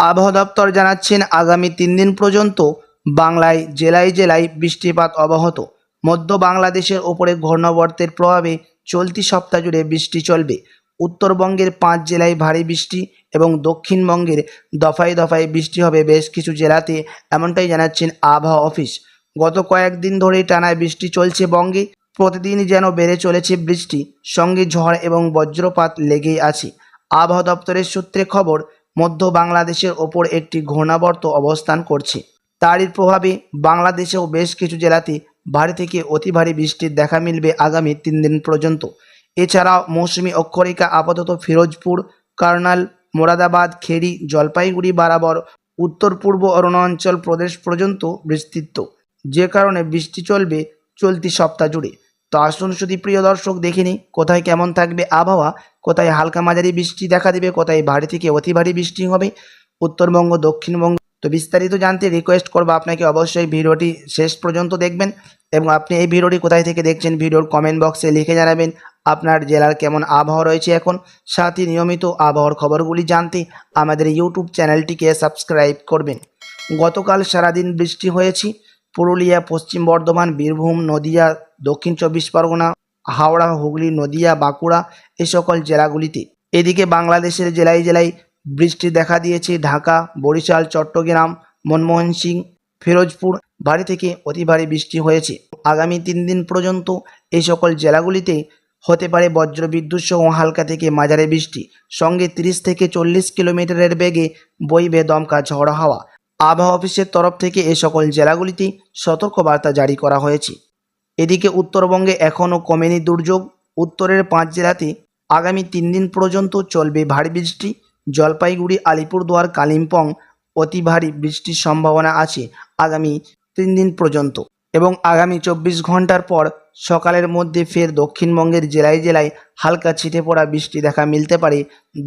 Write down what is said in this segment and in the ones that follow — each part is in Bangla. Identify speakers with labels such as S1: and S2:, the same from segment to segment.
S1: আবহাওয়া দপ্তর জানাচ্ছেন আগামী 3 দিন পর্যন্ত বাংলায় জেলায় জেলায় বৃষ্টিপাত অব্যাহত। মধ্য বাংলাদেশের ওপরে ঘূর্ণাবর্তের প্রভাবে চলতি সপ্তাহ জুড়ে বৃষ্টি চলবে। উত্তরবঙ্গের 5 জেলায় ভারী বৃষ্টি এবং দক্ষিণবঙ্গের দফায় দফায় বৃষ্টি হবে বেশ কিছু জেলাতে, এমনটাই জানাচ্ছেন আবহাওয়া অফিস। গত কয়েকদিন ধরেই টানা বৃষ্টি চলছে বঙ্গে। প্রতিদিনই যেন বেড়ে চলেছে বৃষ্টি, সঙ্গে ঝড় এবং বজ্রপাত লেগেই আছে। আবহাওয়া দপ্তরের সূত্রে খবর, মধ্য বাংলাদেশের ওপর একটি ঘূর্ণাবর্ত অবস্থান করছে। তারই প্রভাবে বাংলাদেশেও বেশ কিছু জেলাতে ভারী থেকে অতি ভারী বৃষ্টির দেখা মিলবে আগামী 3 দিন পর্যন্ত। এছাড়াও মৌসুমি অক্ষরেখা আপাতত ফিরোজপুর, কার্নাল, মোরাদাবাদ, খেড়ি, জলপাইগুড়ি বরাবর উত্তর পূর্ব অরুণাচল প্রদেশ পর্যন্ত বিস্তৃত, যে কারণে বৃষ্টি চলবে চলতি সপ্তাহ জুড়ে। তো আসুন শুধু প্রিয় দর্শক দেখে নিই কোথায় কেমন থাকবে আবহাওয়া, কোথায় হালকা মাঝারি বৃষ্টি দেখা দেবে, কোথায় ভারী থেকে অতি ভারী বৃষ্টি হবে উত্তরবঙ্গ দক্ষিণবঙ্গ। তো বিস্তারিত জানতে রিকোয়েস্ট করবো আপনাকে অবশ্যই ভিডিওটি শেষ পর্যন্ত দেখবেন, এবং আপনি এই ভিডিওটি কোথায় থেকে দেখছেন ভিডিওর কমেন্ট বক্সে লিখে জানাবেন আপনার জেলার কেমন আবহাওয়া রয়েছে এখন। সাথে নিয়মিত আবহাওয়ার খবরগুলি জানতে আমাদের ইউটিউব চ্যানেলটিকে সাবস্ক্রাইব করবেন। গতকাল সারাদিন বৃষ্টি হয়েছে পুরুলিয়া, পশ্চিম বর্ধমান, বীরভূম, নদিয়া, দক্ষিণ 24 পরগনা, হাওড়া, হুগলি, নদিয়া, বাঁকুড়া এই সকল জেলাগুলিতে। এদিকে বাংলাদেশের জেলায় জেলায় বৃষ্টি দেখা দিয়েছে ঢাকা, বরিশাল, চট্টগ্রাম, মনমোহন সিং, ফিরোজপুর ভারী থেকে অতি ভারী বৃষ্টি হয়েছে। আগামী 3 দিন পর্যন্ত এই সকল জেলাগুলিতে হতে পারে বজ্রবিদ্যুৎ সহ হালকা থেকে মাঝারি বৃষ্টি, সঙ্গে 30 থেকে 40 কিলোমিটারের বেগে বইবে দমকা ঝড় হাওয়া। আবহাওয়া অফিসের তরফ থেকে এই সকল জেলাগুলিতে সতর্কবার্তা জারি করা হয়েছে। এদিকে উত্তরবঙ্গে এখনও কমেনি দুর্যোগ। উত্তরের 5 জেলাতে আগামী 3 দিন পর্যন্ত চলবে ভারী বৃষ্টি। জলপাইগুড়ি, আলিপুরদুয়ার, কালিম্পং অতি ভারী বৃষ্টির সম্ভাবনা আছে আগামী 3 দিন পর্যন্ত, এবং আগামী 24 ঘন্টার পর সকালের মধ্যে ফের দক্ষিণবঙ্গের জেলায় জেলায় হালকা ছিটে পড়া বৃষ্টি দেখা মিলতে পারে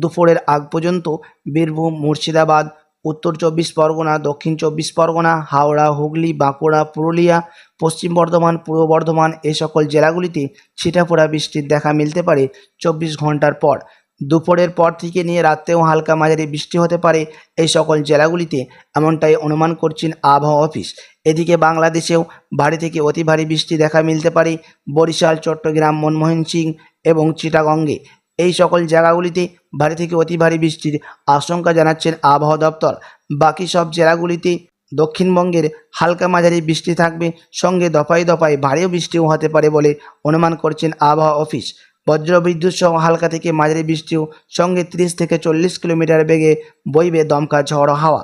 S1: দুপুরের আগ পর্যন্ত। বীরভূম, মুর্শিদাবাদ, উত্তর 24 পরগনা, দক্ষিণ 24 পরগনা, হাওড়া, হুগলি, বাঁকুড়া, পুরুলিয়া, পশ্চিম বর্ধমান, পূর্ব বর্ধমান এই সকল জেলাগুলিতে ছিটাফোড়া বৃষ্টির দেখা মিলতে পারে 24 ঘন্টার পর। দুপুরের পর থেকে নিয়ে রাতেও হালকা মাঝারি বৃষ্টি হতে পারে এই সকল জেলাগুলিতে, এমনটাই অনুমান করছেন আবহাওয়া অফিস। এদিকে বাংলাদেশেও ভারী থেকে অতি ভারী বৃষ্টি দেখা মিলতে পারে বরিশাল, চট্টগ্রাম, মনমোহন সিং এবং চিটাগঙ্গে এই সকল জায়গাগুলিতে ভারী থেকে অতি ভারী বৃষ্টির আশঙ্কা জানাচ্ছেন আবহাওয়া দপ্তর। বাকি সব জেলাগুলিতে দক্ষিণবঙ্গের হালকা মাঝারি বৃষ্টি থাকবে, সঙ্গে দফায় দফায় ভারী বৃষ্টিও হতে পারে বলে অনুমান করছেন আবহাওয়া অফিস। বজ্রবিদ্যুৎ সহ হালকা থেকে মাঝারি বৃষ্টিও, সঙ্গে 30 থেকে 40 কিলোমিটার বেগে বইবে দমকা ঝড় হাওয়া।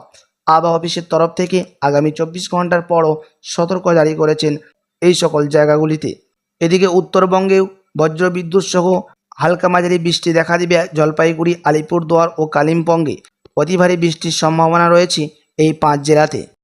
S1: আবহাওয়া অফিসের তরফ থেকে আগামী 24 ঘন্টার পরও সতর্ক জারি করেছেন এই সকল জায়গাগুলিতে। এদিকে উত্তরবঙ্গেও বজ্রবিদ্যুৎ সহ হালকা মাঝারি বৃষ্টি দেখা দিবে জলপাইগুড়ি, আলিপুরদুয়ার ও কালিম্পংয়ে। অতি ভারী বৃষ্টির সম্ভাবনা রয়েছে এই 5 জেলাতে।